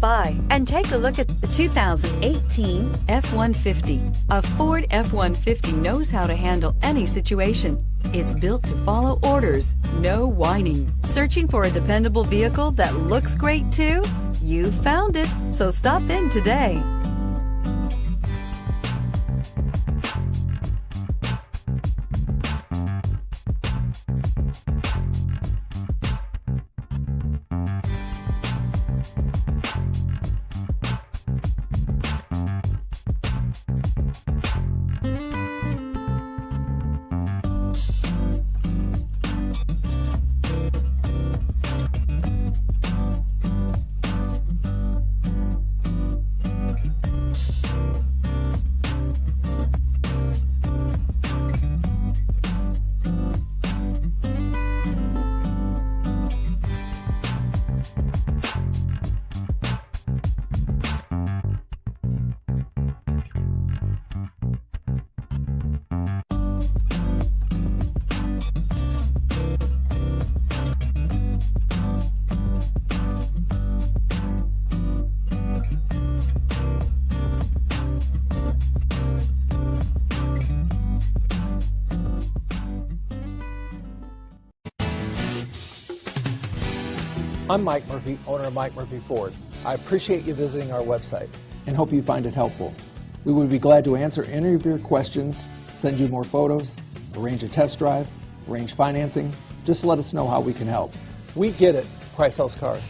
by and take a look at the 2018 F-150. A Ford F-150 knows how to handle any situation. It's built to follow orders, no whining. Searching for a dependable vehicle that looks great too? You found it, so stop in today. I'm Mike Murphy, owner of Mike Murphy Ford. I appreciate you visiting our website and hope you find it helpful. We would be glad to answer any of your questions, send you more photos, arrange a test drive, arrange financing. Just let us know how we can help. We get it. Price sells cars.